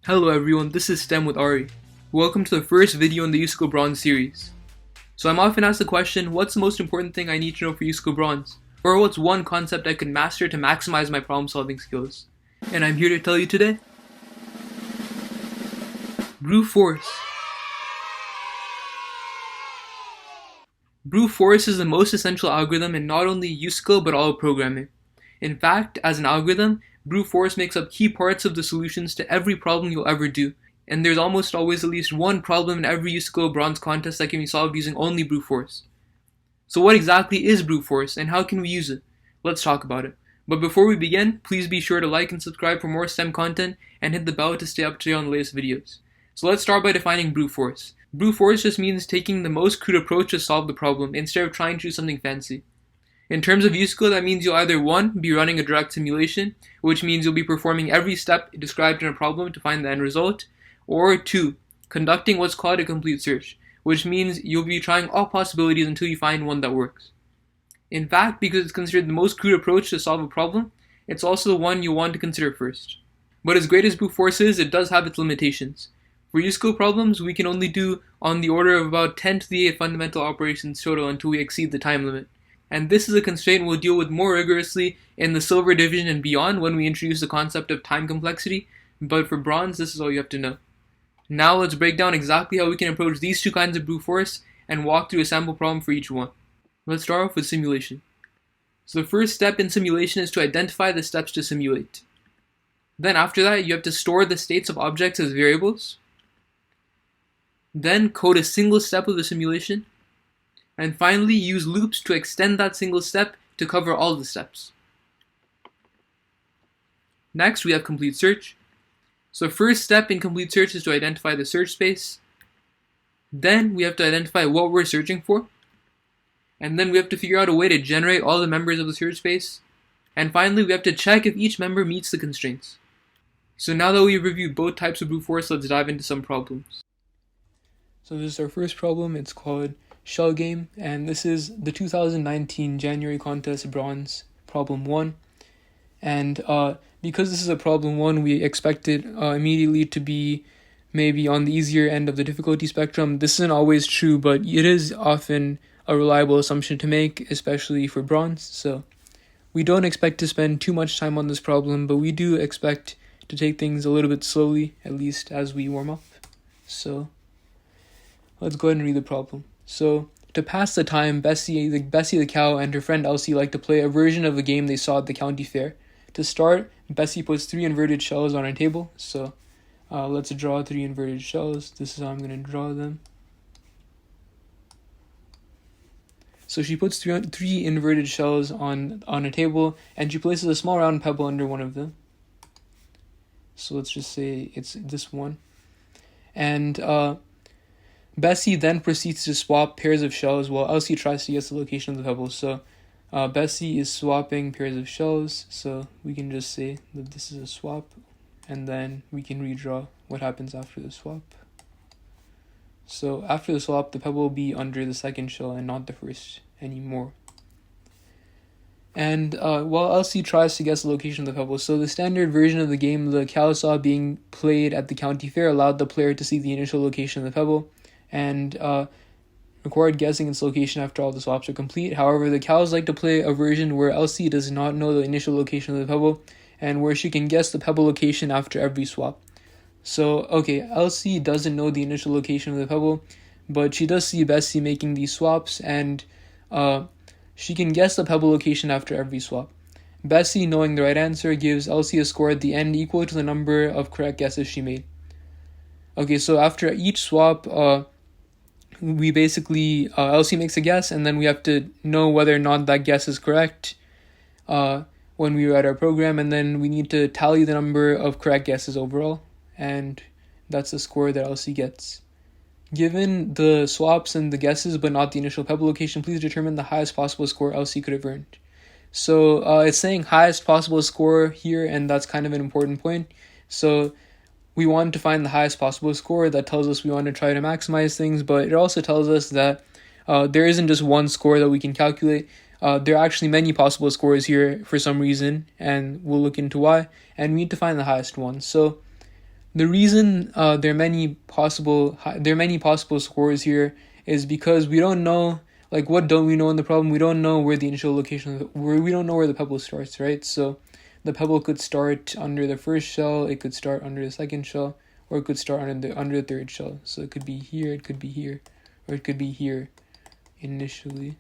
Hello everyone, this is STEM with Ari. Welcome to the first video in the USACO Bronze series. So I'm often asked the question, what's the most important thing I need to know for USACO Bronze? Or what's one concept I could master to maximize my problem solving skills? And I'm here to tell you today, brute force. Brute force is the most essential algorithm in not only USACO but all of programming. In fact, as an algorithm, brute force makes up key parts of the solutions to every problem you'll ever do, and there's almost always at least one problem in every USACO Bronze contest that can be solved using only brute force. So what exactly is brute force, and how can we use it? Let's talk about it. But before we begin, please be sure to like and subscribe for more STEM content, and hit the bell to stay up to date on the latest videos. So let's start by defining brute force. Brute force just means taking the most crude approach to solve the problem, instead of trying to do something fancy. In terms of USACO, that means you'll either 1. Be running a direct simulation, which means you'll be performing every step described in a problem to find the end result, or 2. Conducting what's called a complete search, which means you'll be trying all possibilities until you find one that works. In fact, because it's considered the most crude approach to solve a problem, it's also the one you'll want to consider first. But as great as brute force is, it does have its limitations. For USACO problems, we can only do on the order of about 10 to the 8 fundamental operations total until we exceed the time limit. And this is a constraint we'll deal with more rigorously in the silver division and beyond when we introduce the concept of time complexity, but for bronze, this is all you have to know. Now let's break down exactly how we can approach these two kinds of brute force and walk through a sample problem for each one. Let's start off with simulation. So the first step in simulation is to identify the steps to simulate. Then after that, you have to store the states of objects as variables. Then code a single step of the simulation. And finally, use loops to extend that single step to cover all the steps. Next, we have complete search. So first step in complete search is to identify the search space. Then we have to identify what we're searching for. And then we have to figure out a way to generate all the members of the search space. And finally, we have to check if each member meets the constraints. So now that we've reviewed both types of brute force, let's dive into some problems. So this is our first problem. It's called Shell Game, and this is the 2019 January contest bronze problem 1. And because this is a problem 1, we expect it immediately to be maybe on the easier end of the difficulty spectrum. This isn't always true, but it is often a reliable assumption to make, especially for bronze. So we don't expect to spend too much time on this problem, but we do expect to take things a little bit slowly, at least as we warm up. So let's go ahead and read the problem. So, to pass the time, Bessie the cow and her friend Elsie like to play a version of a game they saw at the county fair. To start, Bessie puts 3 inverted shells on a table. So, let's draw 3 inverted shells. This is how I'm going to draw them. So she puts three inverted shells on a table, and she places a small round pebble under one of them. So let's just say it's this one. And Bessie then proceeds to swap pairs of shells while Elsie tries to guess the location of the pebbles. So Bessie is swapping pairs of shells, so we can just say that this is a swap, and then we can redraw what happens after the swap. So after the swap, the pebble will be under the second shell and not the first anymore. And while Elsie tries to guess the location of the pebble, so the standard version of the game the cow saw being played at the county fair allowed the player to see the initial location of the pebble and required guessing its location after all the swaps are complete. However, the cows like to play a version where Elsie does not know the initial location of the pebble and where she can guess the pebble location after every swap. So, okay, Elsie doesn't know the initial location of the pebble, but she does see Bessie making these swaps, and she can guess the pebble location after every swap. Bessie, knowing the right answer, gives Elsie a score at the end equal to the number of correct guesses she made. Okay, so after each swap, we basically, Elsie makes a guess, and then we have to know whether or not that guess is correct when we write our program, and then we need to tally the number of correct guesses overall, and that's the score that Elsie gets. Given the swaps and the guesses, but not the initial pebble location, please determine the highest possible score Elsie could have earned. So it's saying highest possible score here, and that's kind of an important point. So we want to find the highest possible score. That tells us we want to try to maximize things, but it also tells us that there isn't just one score that we can calculate. There are actually many possible scores here for some reason, and we'll look into why, and we need to find the highest one. So The reason there are many possible scores here is because we don't know, like, what don't we know in the problem? We don't know where the initial location, we don't know where the pebble starts, right? So the pebble could start under the first shell, it could start under the second shell, or it could start under the third shell. So it could be here, it could be here, or it could be here initially.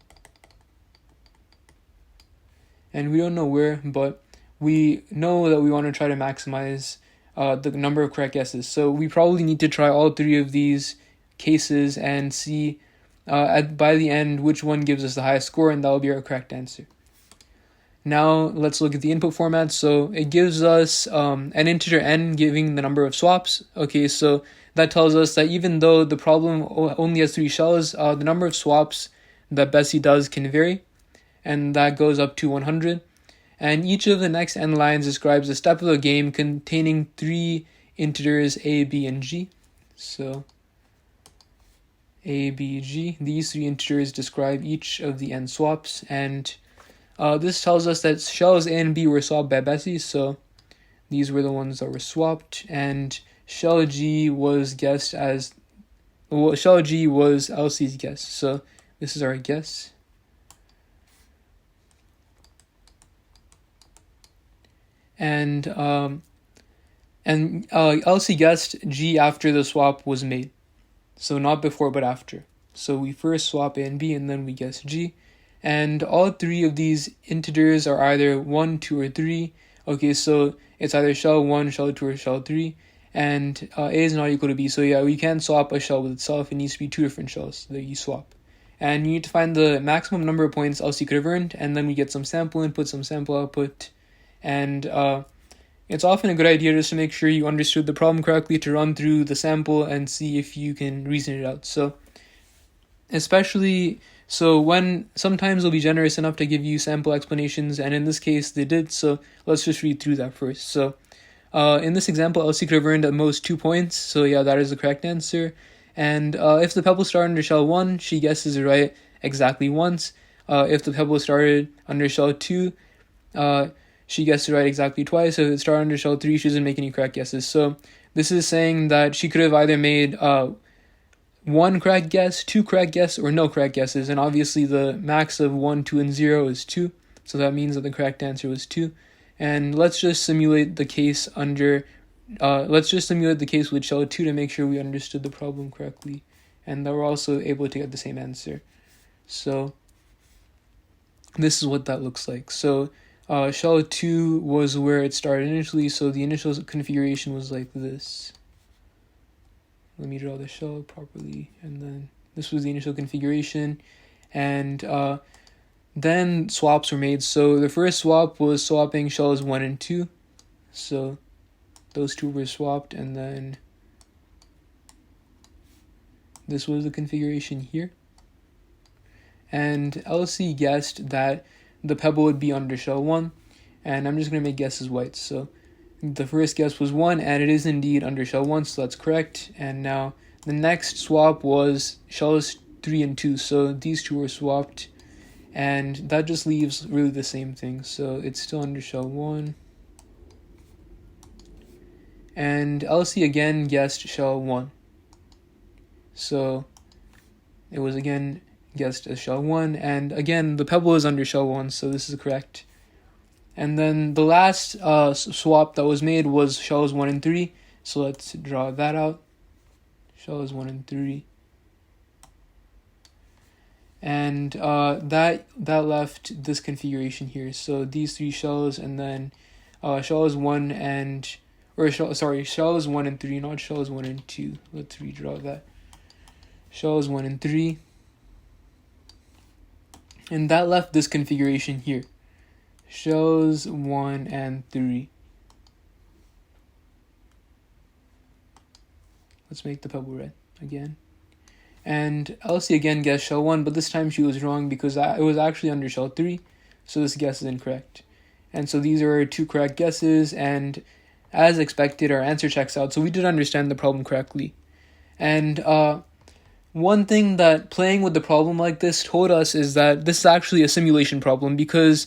And we don't know where, but we know that we want to try to maximize the number of correct guesses. So we probably need to try all three of these cases and see by the end which one gives us the highest score, and that will be our correct answer. Now let's look at the input format. So it gives us an integer n giving the number of swaps. Okay, so that tells us that even though the problem only has 3 shells, the number of swaps that Bessie does can vary, and that goes up to 100. And each of the next n lines describes a step of the game containing 3 integers a, b, and g. So a, b, g. These 3 integers describe each of the n swaps, and this tells us that shells a and b were swapped by Bessie, so these were the ones that were swapped, and shell g was guessed as, well, shell g was Elsie's guess, so this is our guess. And Elsie guessed G after the swap was made. So not before, but after. So we first swap A and B, and then we guess G. And all 3 of these integers are either 1, 2, or 3. Okay, so it's either shell 1, shell 2, or shell 3. And A is not equal to B. So yeah, we can't swap a shell with itself. It needs to be 2 different shells that you swap. And you need to find the maximum number of points Elsie could have earned, and then we get some sample input, some sample output. And it's often a good idea just to make sure you understood the problem correctly, to run through the sample and see if you can reason it out. So when sometimes they'll be generous enough to give you sample explanations, and in this case they did, so let's just read through that first. So in this example, Elsie could have earned at most 2 points, so yeah, that is the correct answer. And if the pebble started under shell 1, she guesses it right exactly once. If the pebble started under shell 2, she guessed it right exactly twice. If it started under shell 3, she doesn't make any correct guesses. So this is saying that she could have either made 1 correct guess, 2 correct guesses, or no correct guesses. And obviously the max of 1, 2, and 0 is 2. So that means that the correct answer was 2. And let's just simulate the case with shell 2 to make sure we understood the problem correctly, and that we're also able to get the same answer. So this is what that looks like. So shell 2 was where it started initially, so the initial configuration was like this. Let me draw the shell properly, and then this was the initial configuration, and then swaps were made. So the first swap was swapping shells 1 and 2, so those 2 were swapped, and then this was the configuration here. And Elsie guessed that the pebble would be under shell 1, and I'm just going to make guesses white. So the first guess was 1, and it is indeed under shell 1, so that's correct. And now the next swap was shells 3 and 2, so these 2 were swapped, and that just leaves really the same thing. So it's still under shell 1. And Elsie again guessed shell 1. So it was again guessed as shell 1, and again the pebble is under shell 1, so this is correct. And then the last swap that was made was shells 1 and 3, so let's draw that out. Shells 1 and 3. And that left this configuration here. So these 3 shells, and then shells 1 and shells 1 and 3, not shells 1 and 2. Let's redraw that. Shells 1 and 3. And that left this configuration here. Shells 1 and 3. Let's make the pebble red again. And Elsie again guessed shell 1, but this time she was wrong because it was actually under shell 3, so this guess is incorrect. And so these are our 2 correct guesses, and as expected, our answer checks out, so we did understand the problem correctly. And one thing that playing with the problem like this told us is that this is actually a simulation problem, because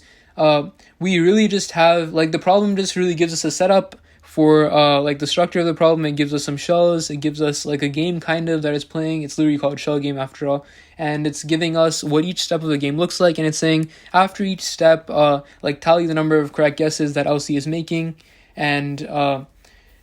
we really just have, like, the problem just really gives us a setup for like the structure of the problem, it gives us some shells. It gives us like a game kind of that it's playing. It's literally called shell game after all, and it's giving us what each step of the game looks like, and it's saying after each step, like tally the number of correct guesses that Elsie is making, and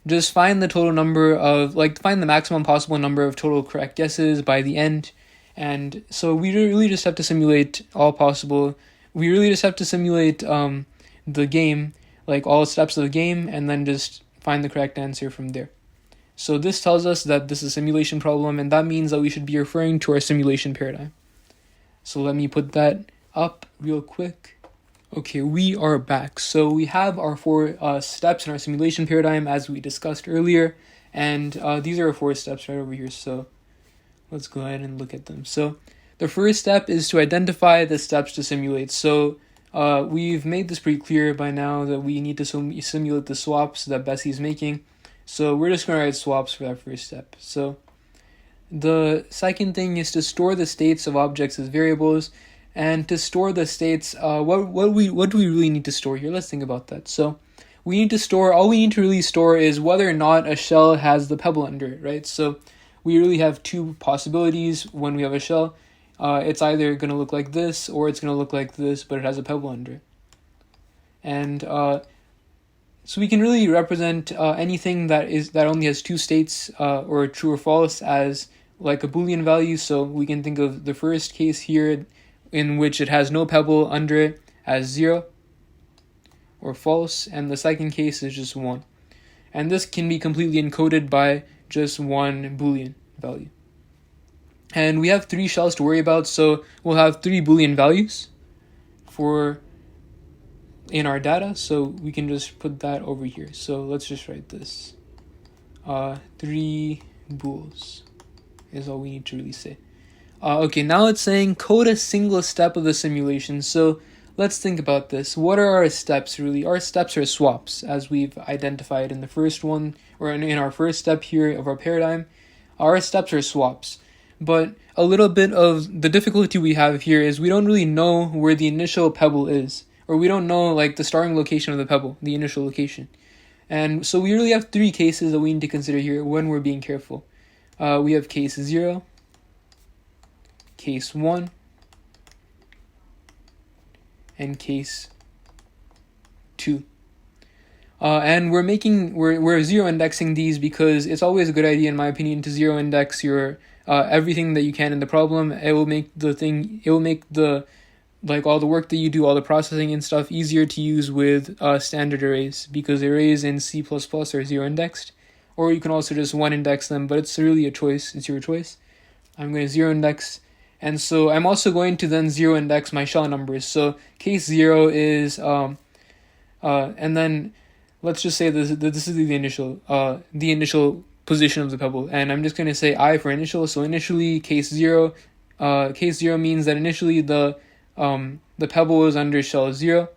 just find the total number of find the maximum possible number of total correct guesses by the end. And so we really just have to simulate all possible. We really just have to simulate the game, like all steps of the game, and then just find the correct answer from there. So this tells us that this is a simulation problem, and that means that we should be referring to our simulation paradigm. So let me put that up real quick. Okay, we are back. So we have our 4 steps in our simulation paradigm as we discussed earlier, and these are our 4 steps right over here. So let's go ahead and look at them. So the first step is to identify the steps to simulate. So we've made this pretty clear by now that we need to simulate the swaps that Bessie's making. So we're just going to write swaps for that first step. So the second thing is to store the states of objects as variables. And to store the states, what do we really need to store here? Let's think about that. So we need to store, all we need to really store is whether or not a shell has the pebble under it, right? So we really have 2 possibilities when we have a shell. It's either going to look like this or it's going to look like this, but it has a pebble under it. And so we can really represent anything that only has 2 states, or true or false, as like a Boolean value. So we can think of the first case here, in which it has no pebble under it, as 0 or false, and the second case is just 1. And this can be completely encoded by just 1 Boolean value. And we have 3 shells to worry about, so we'll have 3 Boolean values in our data, so we can just put that over here. So let's just write this. 3 bools is all we need to really say. Okay, now it's saying code a single step of the simulation. So let's think about this. What are our steps really? Our steps are swaps, as we've identified in the first one, or in our first step here of our paradigm. Our steps are swaps. But a little bit of the difficulty we have here is we don't really know where the initial pebble is, or we don't know like the starting location of the pebble, the initial location. And so we really have 3 cases that we need to consider here when we're being careful. We have case 0, case 1, and case 2. And we're 0 indexing these because it's always a good idea, in my opinion, to 0 index your everything that you can in the problem. It will make all the work that you do, all the processing and stuff, easier to use with standard arrays, because arrays in C++ are 0 indexed, or you can also just 1 index them, but it's really a choice. It's your choice. I'm going to 0 index. And so I'm also going to then 0 index my shell numbers. So case 0 is, and then let's just say this is the initial position of the pebble. And I'm just going to say I for initial. So initially case 0 means that initially the pebble was under shell 0.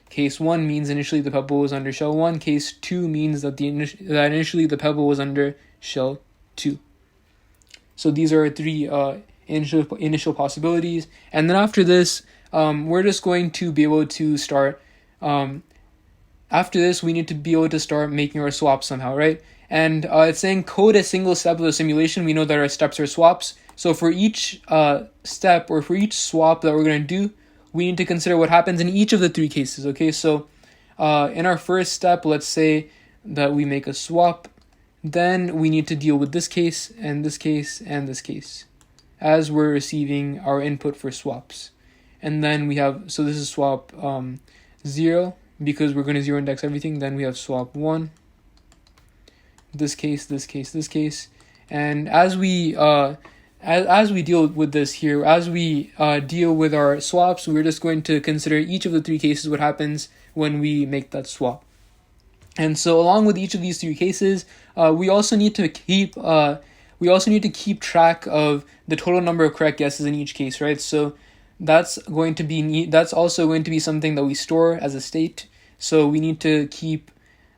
Case 1 means initially the pebble was under shell 1. Case 2 means that initially the pebble was under shell 2. So these are 3 initial possibilities, and then after this, we're just going to be able to start. After this, we need to be able to start making our swaps somehow, right? And it's saying code a single step of the simulation. We know that our steps are swaps. So for each step, or for each swap that we're going to do, we need to consider what happens in each of the 3 cases. Okay, so in our first step, let's say that we make a swap. Then we need to deal with this case, and this case, and this case, as we're receiving our input for swaps. And then we have, so this is swap 0, because we're going to 0 index everything. Then we have swap 1, this case, this case, this case. And as we deal with this here, as we deal with our swaps, we're just going to consider each of the 3 cases, what happens when we make that swap. And so along with each of these 3 cases, we also need to keep track of the total number of correct guesses in each case, right? So that's also going to be something that we store as a state. So we need to keep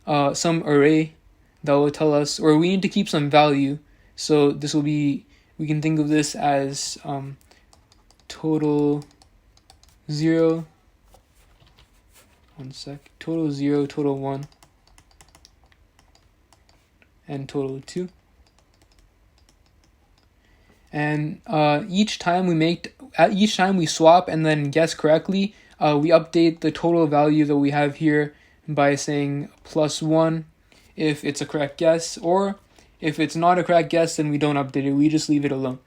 some array that will tell us, or we need to keep some value. So this will be, we can think of this as total 0, total 0, total 1, and total of 2. And each time we swap and then guess correctly, we update the total value that we have here by saying +1 if it's a correct guess, or if it's not a correct guess, then we don't update it. We just leave it alone.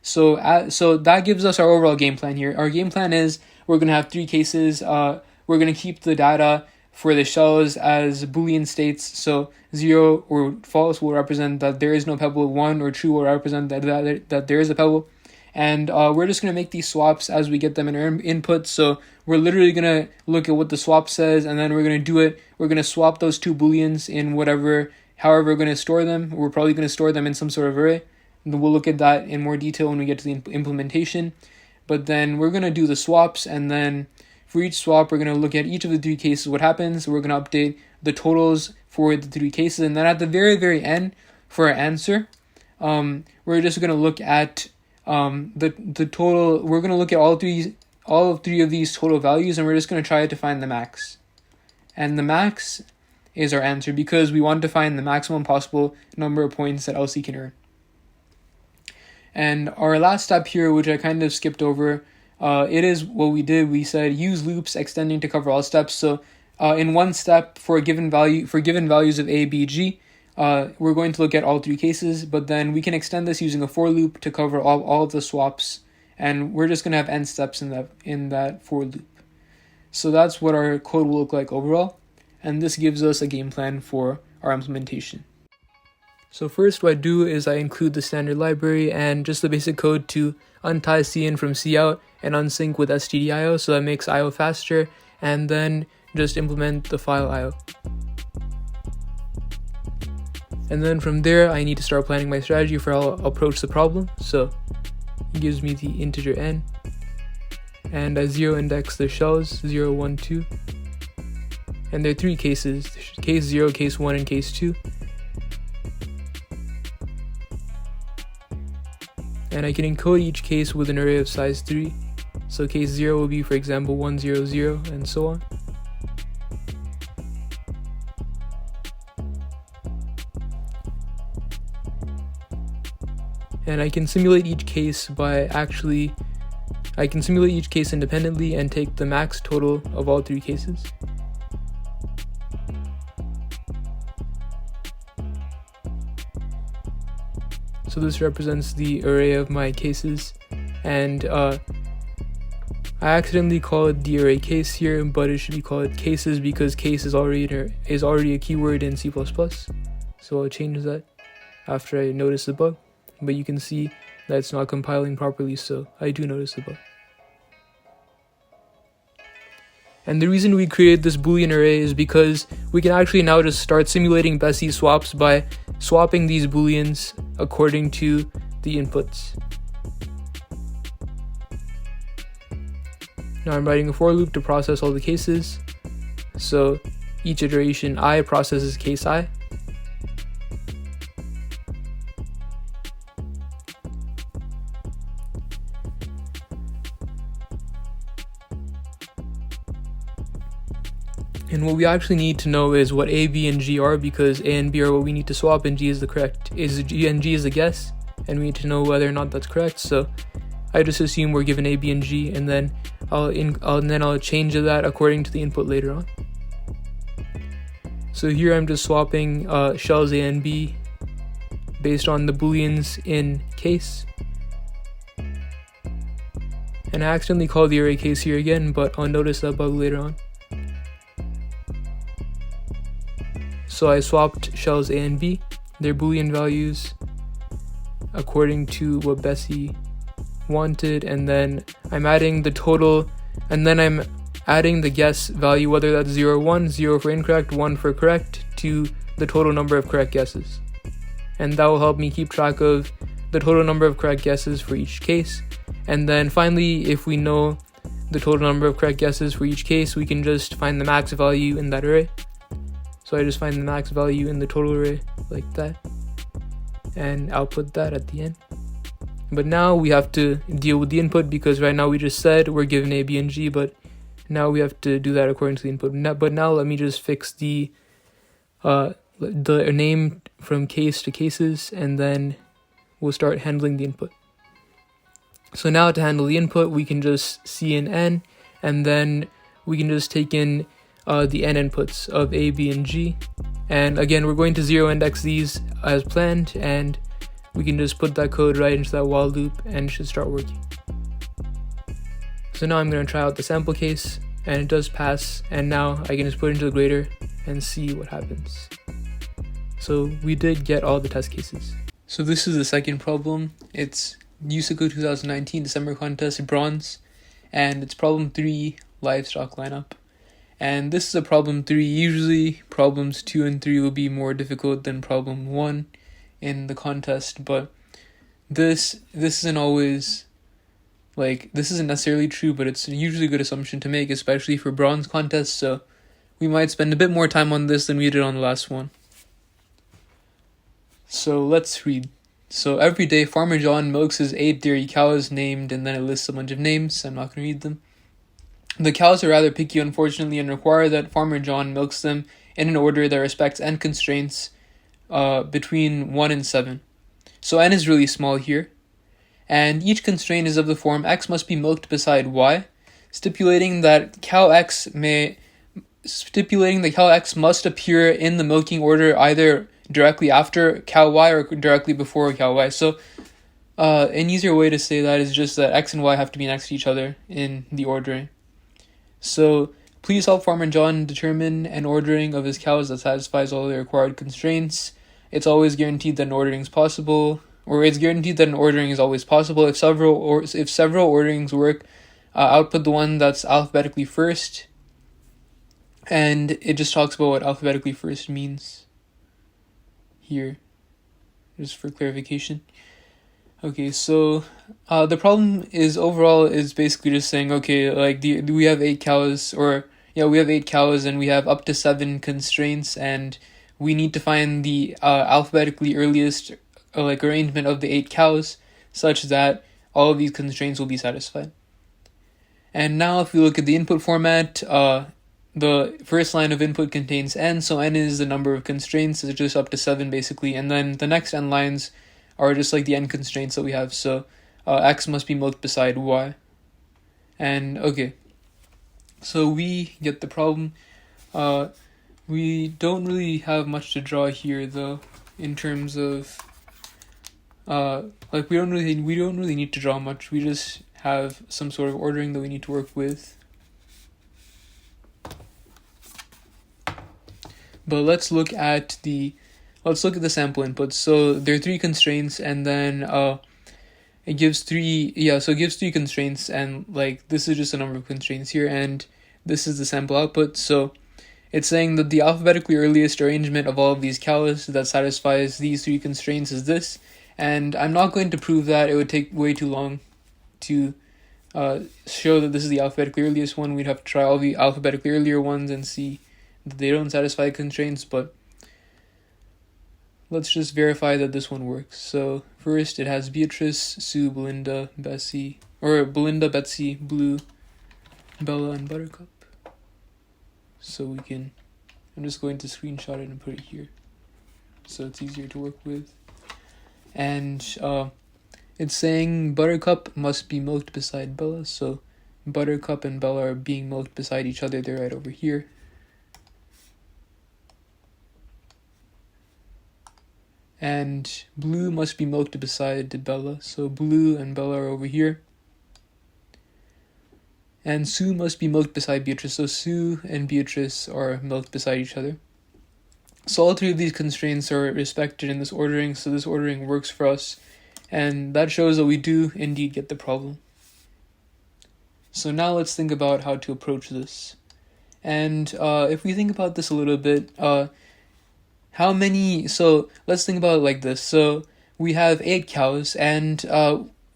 So that gives us our overall game plan here. Our game plan is we're going to have 3 cases. We're going to keep the data for the shells as Boolean states. So 0 or false will represent that there is no pebble. 1 or true will represent that there is a pebble. And we're just going to make these swaps as we get them in our input. So we're literally going to look at what the swap says, and then we're going to do it. We're going to swap those 2 booleans in however we're going to store them. We're probably going to store them in some sort of array. And we'll look at that in more detail when we get to the implementation. But then we're going to do the swaps, and then for each swap, we're going to look at each of the 3 cases, what happens. We're going to update the totals for the 3 cases. And then at the very, very end, for our answer, we're just going to look at the total. We're going to look at all 3 of these total values, and we're just going to try to find the max. And the max is our answer because we want to find the maximum possible number of points that LC can earn. And our last step here, which I kind of skipped over, it is what we did. We said use loops extending to cover all steps. So in one step for given values of A, B, G, we're going to look at all 3 cases, but then we can extend this using a for loop to cover all of the swaps, and we're just going to have n steps in that for loop. So that's what our code will look like overall, and this gives us a game plan for our implementation. So first what I do is I include the standard library and just the basic code to untie cin from cout and unsync with stdio, so that makes IO faster, and then just implement the file IO. And then from there, I need to start planning my strategy for how I'll approach the problem. So it gives me the integer n, and I 0 index the shells, 0, 1, 2. And there are 3 cases, case 0, case 1, and case 2. And I can encode each case with an array of size 3. So case 0 will be, for example, 1, 0, 0, and so on. And I can simulate each case independently and take the max total of all 3 cases. So this represents the array of my cases, and I accidentally called the array case here, but it should be called cases because case is already a keyword in C++. So I'll change that after I notice the bug, but you can see that it's not compiling properly, so I do notice the bug. And the reason we created this Boolean array is because we can actually now just start simulating Bessie swaps by swapping these Booleans according to the inputs. Now I'm writing a for loop to process all the cases. So each iteration I processes case I. And what we actually need to know is what A, B, and G are, because A and B are what we need to swap, and G is the guess, and we need to know whether or not that's correct. So I just assume we're given A, B, and G, and then I'll change that according to the input later on. So here I'm just swapping shells A and B based on the booleans in case. And I accidentally called the array case here again, but I'll notice that bug later on. So I swapped shells A and B, their boolean values, according to what Bessie wanted, and then I'm adding the total, and then I'm adding the guess value, whether that's 0, 1, 0 for incorrect, 1 for correct, to the total number of correct guesses. And that will help me keep track of the total number of correct guesses for each case. And then finally, if we know the total number of correct guesses for each case, we can just find the max value in that array. So I just find the max value in the total array like that and output that at the end. But now we have to deal with the input, because right now we just said we're given A, B, and G, but now we have to do that according to the input. But now let me just fix the the name from case to cases, and then we'll start handling the input. So now to handle the input, we can just C in N, and then we can just take in the N inputs of A, B, and G. And again, we're going to zero index these as planned, and we can just put that code right into that while loop, and it should start working. So now I'm going to try out the sample case, and it does pass, and now I can just put it into the grader and see what happens. So we did get all the test cases. So this is the second problem. It's USACO 2019 December contest bronze, and it's problem 3, livestock lineup. And this is a problem 3. Usually problems 2 and 3 will be more difficult than problem 1 in the contest, but this isn't always, this isn't necessarily true, but it's usually a good assumption to make, especially for bronze contests, so we might spend a bit more time on this than we did on the last one. So let's read. So every day, Farmer John milks his 8 dairy cows named, and then it lists a bunch of names. I'm not going to read them. The cows are rather picky, unfortunately, and require that Farmer John milks them in an order that respects N constraints between 1 and 7. So N is really small here. And each constraint is of the form X must be milked beside Y, stipulating that cow X must appear in the milking order either directly after cow Y or directly before cow Y. So an easier way to say that is just that X and Y have to be next to each other in the ordering. So please help Farmer John determine an ordering of his cows that satisfies all the required constraints. It's always guaranteed that an ordering is possible, or it's guaranteed that an ordering is always possible. If several orderings work, output the one that's alphabetically first. And it just talks about what alphabetically first means here, just for clarification. Okay, so the problem is overall is basically just saying, okay, we have 8 cows, we have 8 cows, and we have up to 7 constraints, and we need to find the alphabetically earliest arrangement of the 8 cows such that all of these constraints will be satisfied. And now if we look at the input format, the first line of input contains N, so N is the number of constraints, it's just up to 7 basically, and then the next N lines are just like the N constraints that we have, so X must be milked beside Y. And okay, so we get the problem. We don't really have much to draw here though, in terms of we don't really need to draw much. We just have some sort of ordering that we need to work with. But let's look at the sample inputs. So there are 3 constraints, and then it gives 3 constraints, and this is just a number of constraints here, and this is the sample output. So it's saying that the alphabetically earliest arrangement of all of these cows that satisfies these 3 constraints is this, and I'm not going to prove that. It would take way too long to show that this is the alphabetically earliest one. We'd have to try all the alphabetically earlier ones and see that they don't satisfy constraints, but let's just verify that this one works. So first it has Beatrice, Sue, Belinda, Betsy, Blue, Bella, and Buttercup. So I'm just going to screenshot it and put it here so it's easier to work with. And it's saying Buttercup must be milked beside Bella, so Buttercup and Bella are being milked beside each other. They're right over here. And Blue must be milked beside Bella, so Blue and Bella are over here. And Sue must be milked beside Beatrice, so Sue and Beatrice are milked beside each other. So all 3 of these constraints are respected in this ordering, so this ordering works for us, and that shows that we do indeed get the problem. So now let's think about how to approach this. And if we think about this a little bit, let's think about it like this. So we have 8 cows, and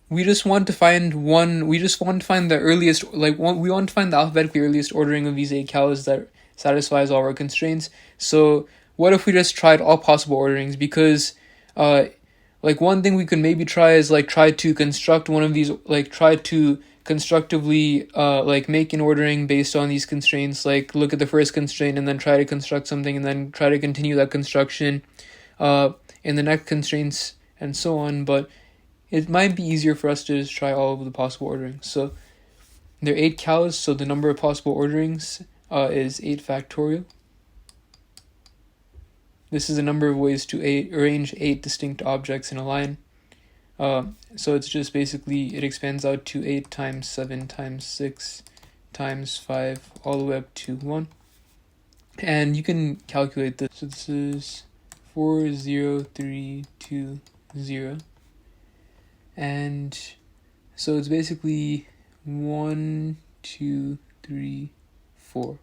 we just want to find the earliest, we want to find the alphabetically earliest ordering of these 8 cows that satisfies all our constraints. So what if we just tried all possible orderings? Because one thing we could maybe try is try to construct one of these, try to constructively like make an ordering based on these constraints, like look at the first constraint and then try to construct something and then try to continue that construction in the next constraints and so on. But it might be easier for us to just try all of the possible orderings. So there are 8 cows, so the number of possible orderings is 8 factorial. This is a number of ways to arrange 8 distinct objects in a line. So it's just basically, it expands out to 8 times 7 times 6 times 5 all the way up to 1. And you can calculate this. So this is 4, 0, 3, 2, 0. And so it's basically 1, 2, 3, 4.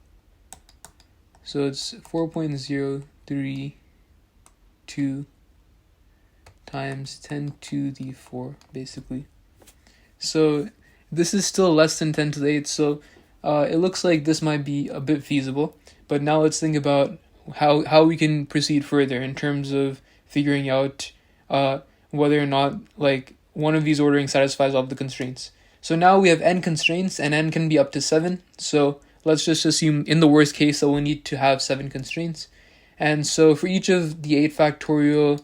So it's 4.032 times 10 to the 4, basically. So this is still less than 10 to the 8, so it looks like this might be a bit feasible. But now let's think about how we can proceed further in terms of figuring out whether or not like one of these ordering satisfies all of the constraints. So now we have n constraints, and n can be up to 7. So let's just assume in the worst case that we'll need to have 7 constraints. And so for each of the 8 factorial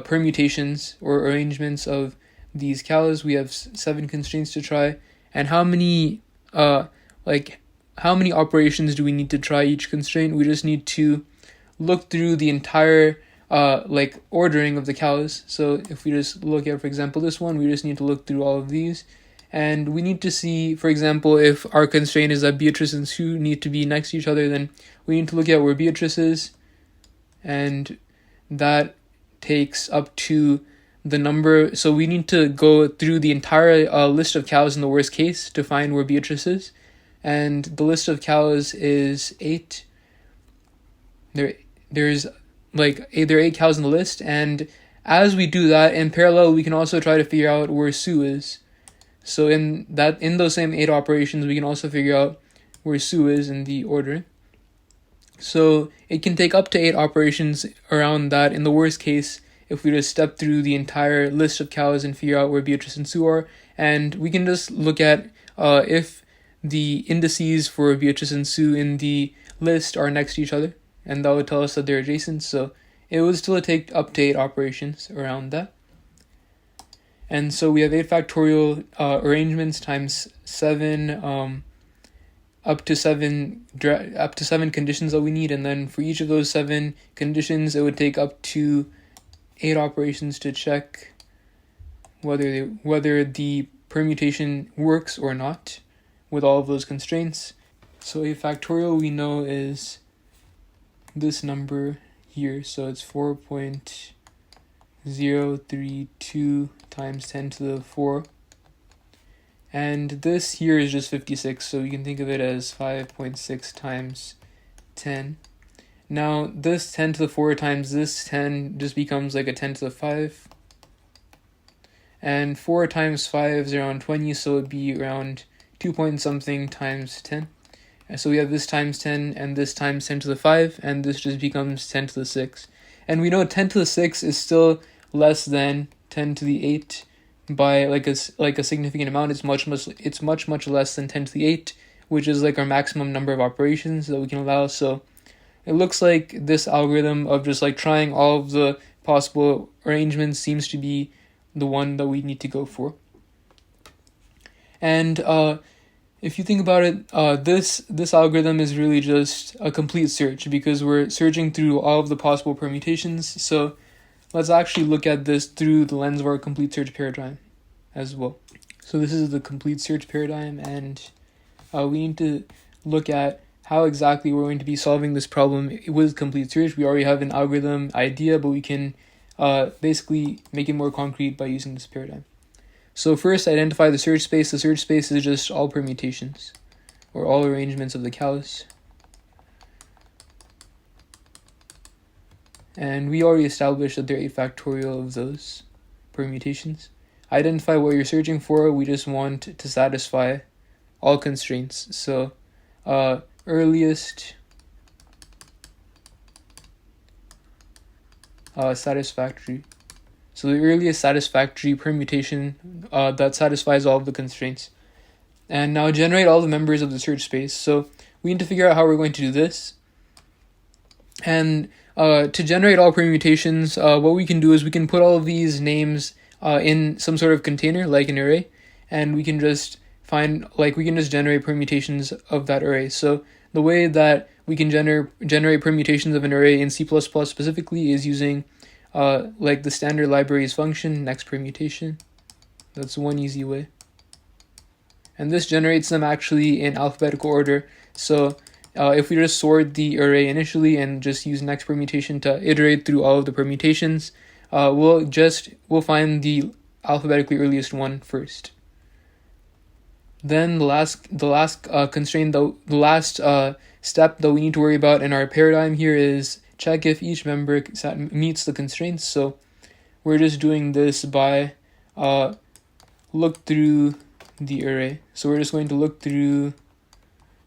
permutations or arrangements of these cows, we have 7 constraints to try. And how many operations do we need to try each constraint? We just need to look through the entire ordering of the cows. So if we just look at, for example, this one, we just need to look through all of these. And we need to see, for example, if our constraint is that Beatrice and Sue need to be next to each other, then we need to look at where Beatrice is. And that takes up to the number. So we need to go through the entire list of cows in the worst case to find where Beatrice is. And the list of cows is 8. There are 8 cows in the list. And as we do that, in parallel, we can also try to figure out where Sue is. So in those same 8 operations, we can also figure out where Sue is in the ordering. So it can take up to 8 operations around that in the worst case if we just step through the entire list of cows and figure out where Beatrice and Sue are. And we can just look at if the indices for Beatrice and Sue in the list are next to each other, and that would tell us that they're adjacent. So it would still take up to 8 operations around that. And so we have 8 factorial arrangements times 7, up to 7 conditions that we need, and then for each of those 7 conditions, it would take up to 8 operations to check whether the permutation works or not with all of those constraints. So a factorial we know is this number here, so it's 4.032 times 10 to the 4. And this here is just 56, so you can think of it as 5.6 times 10. Now, this 10 to the 4 times this 10 just becomes like a 10 to the 5. And 4 times 5 is around 20, so it would be around 2 point something times 10. And so we have this times 10 and this times 10 to the 5, and this just becomes 10 to the 6. And we know 10 to the 6 is still less than 10 to the 8 by like a significant amount. It's much less than 10 to the 8, which is like our maximum number of operations that we can allow. So it looks like this algorithm of just like trying all of the possible arrangements seems to be the one that we need to go for. And if you think about it, this algorithm is really just a complete search because we're searching through all of the possible permutations. So let's actually look at this through the lens of our complete search paradigm as well. So this is the complete search paradigm, and we need to look at how exactly we're going to be solving this problem with complete search. We already have an algorithm idea, but we can basically make it more concrete by using this paradigm. So first, identify the search space. The search space is just all permutations or all arrangements of the cows. And we already established that there are 8 factorial of those permutations. Identify what you're searching for. We just want to satisfy all constraints. So earliest satisfactory. So the earliest satisfactory permutation that satisfies all of the constraints. And now generate all the members of the search space. So we need to figure out how we're going to do this. And to generate all permutations, what we can do is we can put all of these names in some sort of container, like an array, and we can just generate permutations of that array. So the way that we can generate permutations of an array in C++ specifically is using the standard libraries function, next permutation. That's one easy way. And this generates them actually in alphabetical order. So if we just sort the array initially and just use next permutation to iterate through all of the permutations, we'll find the alphabetically earliest one first. Then the last step that we need to worry about in our paradigm here is check if each member meets the constraints. So we're just doing this by look through the array. So we're just going to look through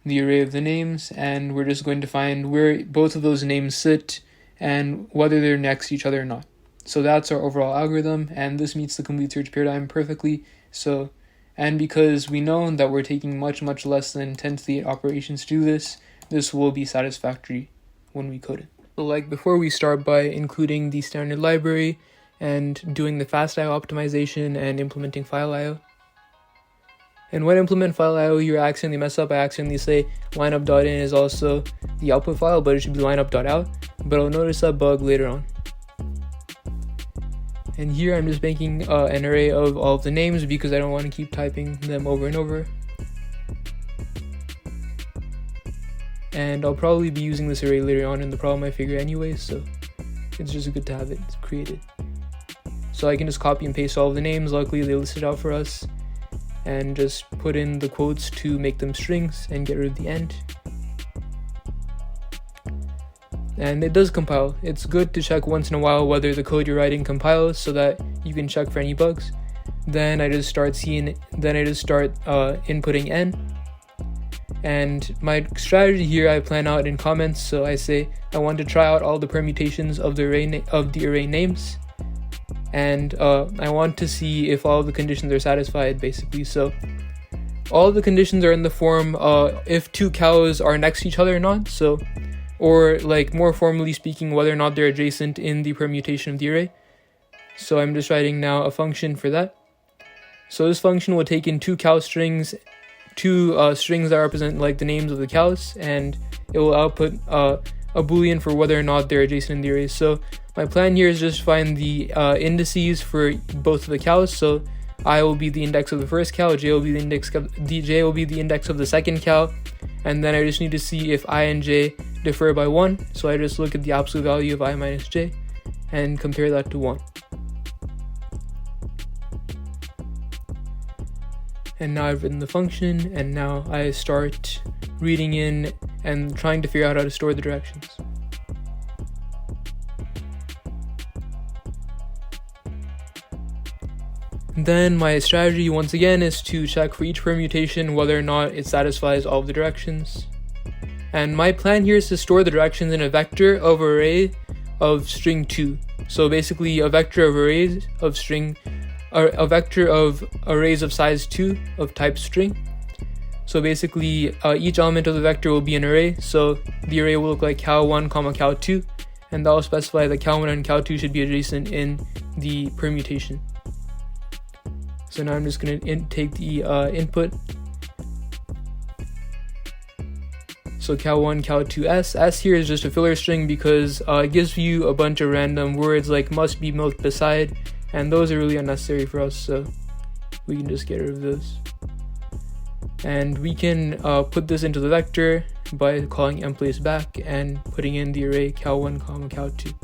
the array of the names, and we're just going to find where both of those names sit and whether they're next to each other or not. So that's our overall algorithm, and this meets the complete search paradigm perfectly. And because we know that we're taking much less than 10 to the 8 operations to do this, this will be satisfactory when we code it. So before we start by including the standard library and doing the fast IO optimization and implementing file IO. And when I implement file IO, you accidentally mess up. I accidentally say lineup.in is also the output file, but it should be lineup.out. But I'll notice that bug later on. And here I'm just making an array of all of the names because I don't want to keep typing them over and over. And I'll probably be using this array later on in the problem I figure anyway, so it's just good to have it created. So I can just copy and paste all of the names. Luckily they listed out for us. And just put in the quotes to make them strings and get rid of the end. And it does compile. It's good to check once in a while whether the code you're writing compiles so that you can check for any bugs. Then I just start inputting n. And my strategy here I plan out in comments. So I say I want to try out all the permutations of the array names. And I want to see if all the conditions are satisfied, basically. So all the conditions are in the form if two cows are next to each other or not. So, or more formally speaking, whether or not they're adjacent in the permutation of the array. So I'm just writing now a function for that. So this function will take in two strings that represent the names of the cows, and it will output a boolean for whether or not they're adjacent in the array. So my plan here is just find the indices for both of the cows. So I will be the index of the first cow, j will be the index of the second cow, and then I just need to see if I and j differ by 1. So I just look at the absolute value of I minus j and compare that to 1. And now I've written the function, and now I start reading in and trying to figure out how to store the directions. Then my strategy once again is to check for each permutation whether or not it satisfies all of the directions. And my plan here is to store the directions in a vector of array of string 2. So basically a vector of arrays of arrays of size 2 of type string. So basically each element of the vector will be an array. So the array will look like cow1, cow2, and that will specify that cow1 and cow2 should be adjacent in the permutation. So now I'm just going to take the input. So cow1, cow2, s here is just a filler string because it gives you a bunch of random words like must be milked beside, and those are really unnecessary for us, so we can just get rid of those. And we can put this into the vector by calling mplaceback and putting in the array cow1, cow2.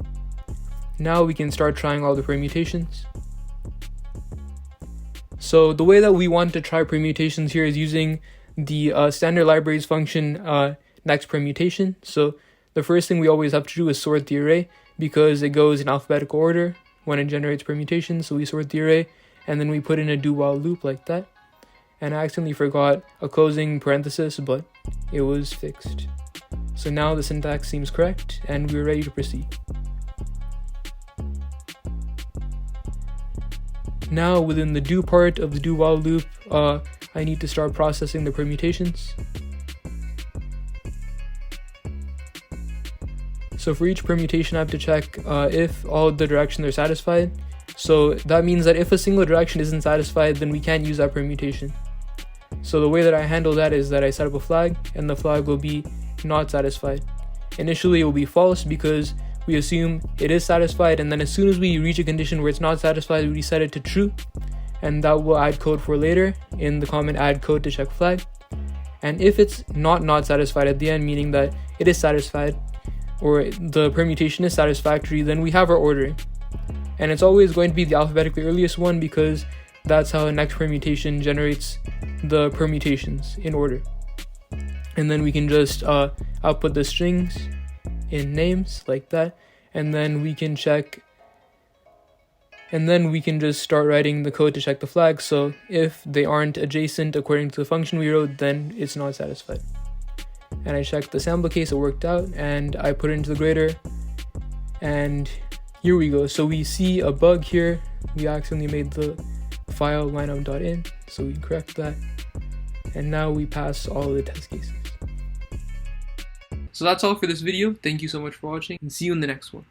Now we can start trying all the permutations. So the way that we want to try permutations here is using the standard libraries function next permutation. So the first thing we always have to do is sort the array because it goes in alphabetical order when it generates permutations. So we sort the array and then we put in a do while loop like that. And I accidentally forgot a closing parenthesis, but it was fixed. So now the syntax seems correct and we're ready to proceed. Now within the do part of the do while loop, I need to start processing the permutations. So for each permutation, I have to check if all the directions are satisfied. So that means that if a single direction isn't satisfied, then we can't use that permutation. So the way that I handle that is that I set up a flag, and the flag will be not satisfied. Initially it will be false because we assume it is satisfied, and then as soon as we reach a condition where it's not satisfied, we reset it to true, and that will add code for later in the comment add code to check flag. And if it's not satisfied at the end, meaning that it is satisfied or the permutation is satisfactory, then we have our ordering. And it's always going to be the alphabetically earliest one because that's how the next permutation generates the permutations in order. And then we can just output the strings in names like that, and then we can check, and then we can just start writing the code to check the flags. So if they aren't adjacent according to the function we wrote, then it's not satisfied. And I checked the sample case, it worked out, and I put it into the grader, and here we go. So we see a bug here. We accidentally made the file lineup.in, so we correct that, and now we pass all of the test cases. So that's all for this video. Thank you so much for watching, and see you in the next one.